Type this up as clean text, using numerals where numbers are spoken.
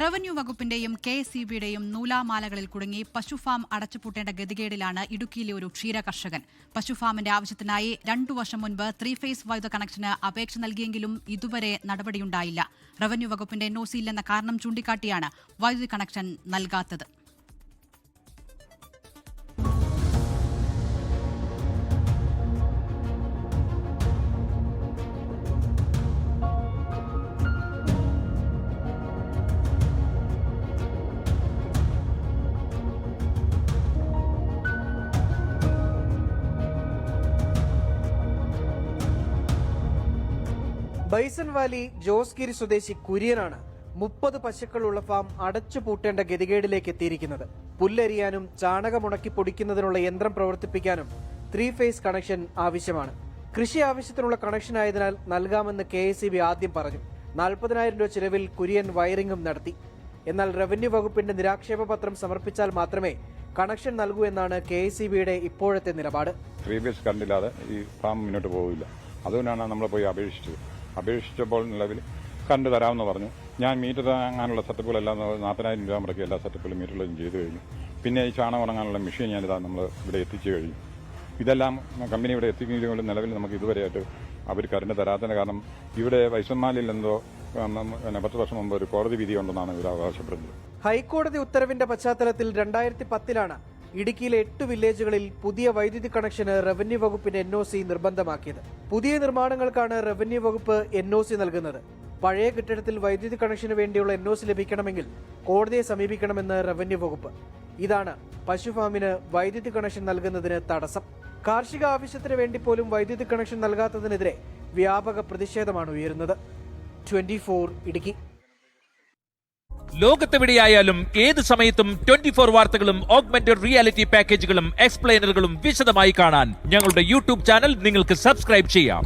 Revenue വകുപ്പിന്റെയും കെഎസ്ഇബിയുടെയും നൂലാമാലകളിൽ കുടുങ്ങി പശുഫാം അടച്ചുപൂട്ടേണ്ട ഗതികേടിലാണ് ഇടുക്കിയിലെ ഒരു ക്ഷീരകർഷകൻ. പശുഫാമിന്റെ ആവശ്യത്തിനായി 2 വർഷം മുൻപ് 3 ഫേസ് വൈദ്യുത കണക്ഷന് അപേക്ഷ നൽകിയെങ്കിലും ഇതുവരെ നടപടിയുണ്ടായില്ല. റവന്യൂ വകുപ്പിന്റെ എൻഒസി ഇല്ലെന്ന കാരണം ചൂണ്ടിക്കാട്ടിയാണ് വൈദ്യുതി കണക്ഷൻ നൽകാത്തത്. ബൈസൺ വാലി ജോസ്ഗിരി സ്വദേശി കുര്യനാണ് 30 പശുക്കളുള്ള ഫാം അടച്ചുപൂട്ടേണ്ട ഗതികേടിലേക്ക് എത്തിയിരിക്കുന്നത്. പുല്ലരിയാനും ചാണകമുണക്കി പൊടിക്കുന്നതിനുള്ള യന്ത്രം പ്രവർത്തിപ്പിക്കാനും 3 ഫേസ് കണക്ഷൻ ആവശ്യമാണ്. കൃഷി ആവശ്യത്തിനുള്ള കണക്ഷൻ ആയതിനാൽ നൽകാമെന്ന് കെഎസ്ഇബി ആദ്യം പറഞ്ഞു. 40,000 രൂപ ചിലവിൽ കുര്യൻ വയറിംഗും നടത്തി. എന്നാൽ റവന്യൂ വകുപ്പിന്റെ നിരാക്ഷേപ പത്രം സമർപ്പിച്ചാൽ മാത്രമേ കണക്ഷൻ നൽകൂ എന്നാണ് കെഎസ്ഇബിയുടെ ഇപ്പോഴത്തെ നിലപാട്. 3 ഫേസ് കറണ്ടില്ലാതെ ഈ ഫാം മുന്നോട്ട് പോകില്ല. അതുകൊണ്ടാണ് നമ്മൾ പോയി അപേക്ഷിച്ചപ്പോൾ നിലവിൽ കറണ്ട് തരാമെന്ന് പറഞ്ഞു. ഞാൻ മീറ്റർ താങ്ങാനുള്ള സെറ്റപ്പുകളെല്ലാം 40,000 രൂപ മുടക്കി എല്ലാ സെറ്റപ്പുകളും മീറ്ററുകളും ചെയ്തു കഴിഞ്ഞു. പിന്നെ ഈ ചാണകം ഉണങ്ങാനുള്ള മെഷീൻ ഞാനിതാ നമ്മൾ ഇവിടെ എത്തിച്ചു കഴിഞ്ഞു. ഇതെല്ലാം കമ്പനി ഇവിടെ എത്തിക്കുന്നതുകൊണ്ട് നിലവിൽ നമുക്ക് ഇതുവരെയായിട്ട് അവർ കറണ്ട് തരാത്തതിന് കാരണം ഇവിടെ വൈസന്മാലിൽ എന്തോ 10 വർഷം മുമ്പ് ഒരു കോടതി വിധിയുണ്ടെന്നാണ് ഇവർ അവകാശപ്പെടുന്നത്. ഹൈക്കോടതി ഉത്തരവിന്റെ പശ്ചാത്തലത്തിൽ 2010-ലാണ് ഇടുക്കിയിലെ 8 വില്ലേജുകളിൽ പുതിയ വൈദ്യുതി കണക്ഷന് റവന്യൂ വകുപ്പിന്റെ എൻഒസി നിർബന്ധമാക്കിയത്. പുതിയ നിർമ്മാണങ്ങൾക്കാണ് റവന്യൂ വകുപ്പ് എൻഒസി നൽകുന്നത്. പഴയ കെട്ടിടത്തിൽ വൈദ്യുതി കണക്ഷന് വേണ്ടിയുള്ള എൻഒസി ലഭിക്കണമെങ്കിൽ കോടതിയെ സമീപിക്കണമെന്ന് റവന്യൂ വകുപ്പ്. ഇതാണ് പശുഫാമിന് വൈദ്യുതി കണക്ഷൻ നൽകുന്നതിന് തടസ്സം. കാർഷിക ആവശ്യത്തിന് വേണ്ടി പോലും വൈദ്യുതി കണക്ഷൻ നൽകാത്തതിനെതിരെ വ്യാപക പ്രതിഷേധമാണ് ഉയരുന്നത്. 24 ഇടുക്കി. ലോകത്തെവിടെയായാലും ഏത് സമയത്തും 24 വാർത്തകളും ഓഗ്മെന്റഡ് റിയാലിറ്റി പാക്കേജുകളും എക്സ്പ്ലെയിനറുകളും വിശദമായി കാണാൻ ഞങ്ങളുടെ യൂട്യൂബ് ചാനൽ നിങ്ങൾക്ക് സബ്സ്ക്രൈബ് ചെയ്യാം.